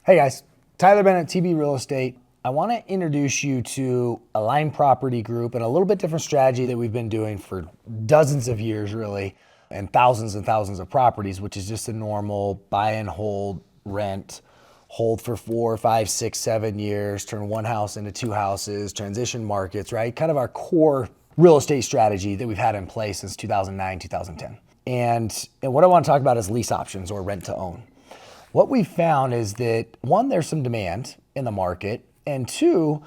Hey guys, Tyler Bennett, TB Real Estate. I want to introduce you to Align Property Group and a little bit different strategy that we've been doing for dozens of years really, and thousands of properties, which is just a normal buy and hold, rent, hold for 4, 5, 6, 7 years, turn one house into two houses, transition markets, right? Kind of our core real estate strategy that we've had in place since 2009, 2010. And what I want to talk about is lease options or rent to own. What we found is that one, there's some demand in the market, and two,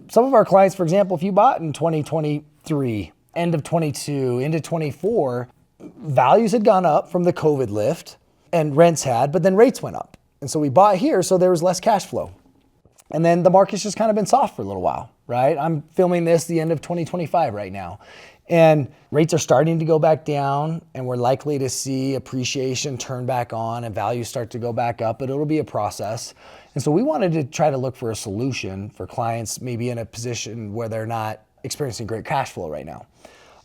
some of our clients, for example, if you bought in 2023, end of 22, into 24, values had gone up from the COVID lift and rents had, but then rates went up. And so we bought here, so there was less cash flow. And then the market's just kind of been soft for a little while, right? I'm filming this the end of 2025 right now. And rates are starting to go back down, and we're likely to see appreciation turn back on and values start to go back up, but it'll be a process. And so we wanted to try to look for a solution for clients maybe in a position where they're not experiencing great cash flow right now.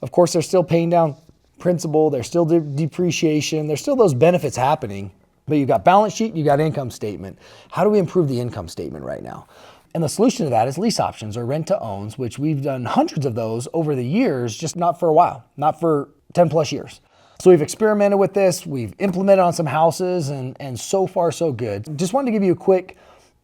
Of course, they're still paying down principal, there's still depreciation, there's still those benefits happening, but you've got balance sheet, you've got income statement. How do we improve the income statement right now? And the solution to that is lease options or rent to owns, which we've done hundreds of those over the years, just not for a while, not for 10 plus years. So we've experimented with this, we've implemented on some houses, and so far so good. Just wanted to give you a quick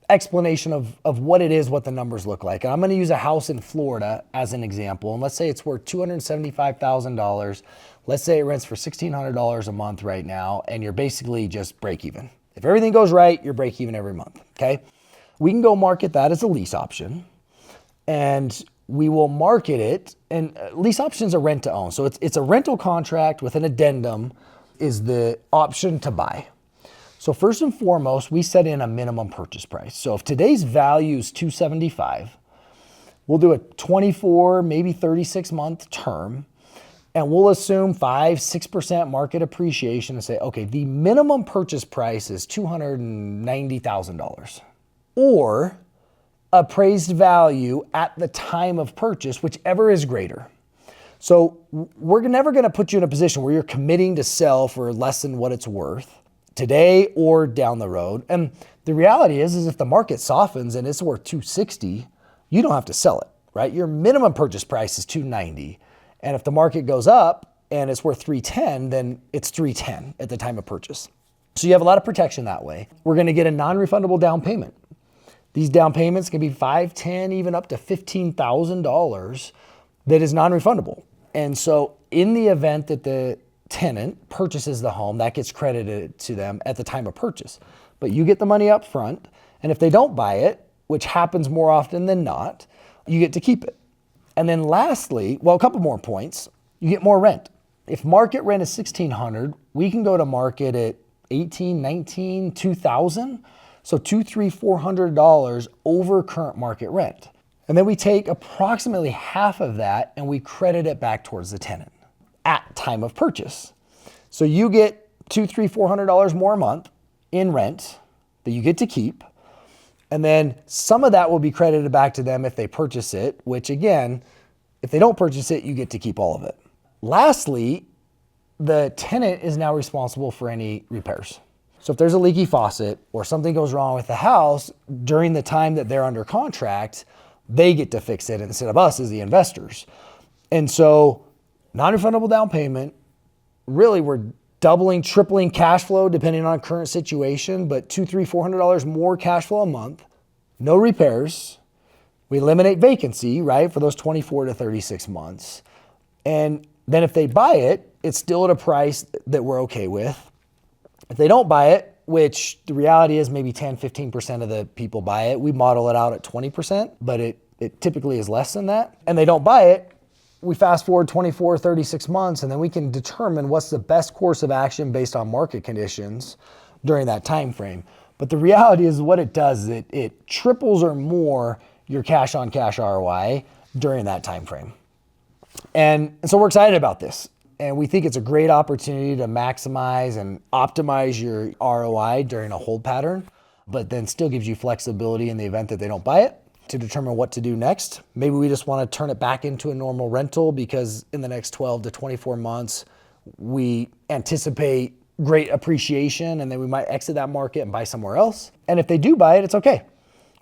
explanation of what it is, what the numbers look like. And I'm gonna use a house in Florida as an example. And let's say it's worth $275,000. Let's say it rents for $1,600 a month right now, and you're basically just break even. If everything goes right, you're break even every month, okay? We can go market that as a lease option, and we will market it, and lease options are rent to own. So it's a rental contract with an addendum is the option to buy. So first and foremost, we set in a minimum purchase price. So if today's value is $275,000, we'll do a 24, maybe 36 month term, and we'll assume 5-6% market appreciation and say, okay, the minimum purchase price is $290,000. Or appraised value at the time of purchase, whichever is greater. So we're never gonna put you in a position where you're committing to sell for less than what it's worth today or down the road. And the reality is if the market softens and it's worth $260,000, you don't have to sell it, right? Your minimum purchase price is $290,000. And if the market goes up and it's worth $310,000, then it's $310,000 at the time of purchase. So you have a lot of protection that way. We're gonna get a non-refundable down payment. These down payments can be $5,000, $10,000, even up to $15,000 that is non-refundable. And so in the event that the tenant purchases the home, that gets credited to them at the time of purchase. But you get the money up front, and if they don't buy it, which happens more often than not, you get to keep it. And then lastly, well, a couple more points, you get more rent. If market rent is $1,600, we can go to market at $1,800, $1,900, $2,000. So $200, $300, $400 over current market rent. And then we take approximately half of that and we credit it back towards the tenant at time of purchase. So you get $200, $300, $400 more a month in rent that you get to keep. And then some of that will be credited back to them if they purchase it, which again, if they don't purchase it, you get to keep all of it. Lastly, the tenant is now responsible for any repairs. So if there's a leaky faucet or something goes wrong with the house during the time that they're under contract, they get to fix it instead of us as the investors. And so non-refundable down payment, really we're doubling, tripling cash flow depending on current situation, but $200, $300, $400 more cash flow a month, no repairs. We eliminate vacancy, right, for those 24 to 36 months. And then if they buy it, it's still at a price that we're okay with. If they don't buy it, which the reality is maybe 10, 15% of the people buy it, we model it out at 20%, but it typically is less than that. And they don't buy it, we fast forward 24, 36 months, and then we can determine what's the best course of action based on market conditions during that time frame. But the reality is what it does is it triples or more your cash on cash ROI during that time frame. And so we're excited about this. And we think it's a great opportunity to maximize and optimize your ROI during a hold pattern, but then still gives you flexibility in the event that they don't buy it to determine what to do next. Maybe we just want to turn it back into a normal rental because in the next 12 to 24 months, we anticipate great appreciation, and then we might exit that market and buy somewhere else. And if they do buy it, it's okay.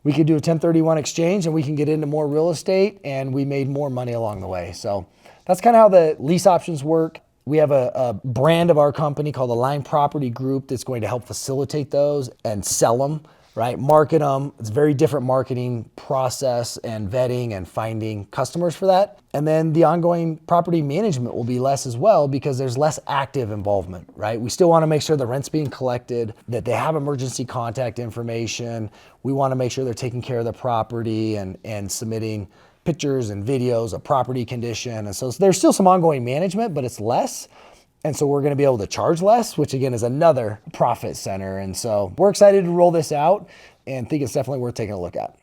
We could do a 1031 exchange and we can get into more real estate, and we made more money along the way. So that's kind of how the lease options work. We have a brand of our company called the Line Property Group that's going to help facilitate those and sell them, right? Market them. It's a very different marketing process and vetting and finding customers for that. And then the ongoing property management will be less as well because there's less active involvement, right? We still want to make sure the rent's being collected, that they have emergency contact information. We want to make sure they're taking care of the property and submitting pictures and videos of property condition. And so there's still some ongoing management, but it's less. And so we're going to be able to charge less, which again is another profit center. And so we're excited to roll this out and think it's definitely worth taking a look at.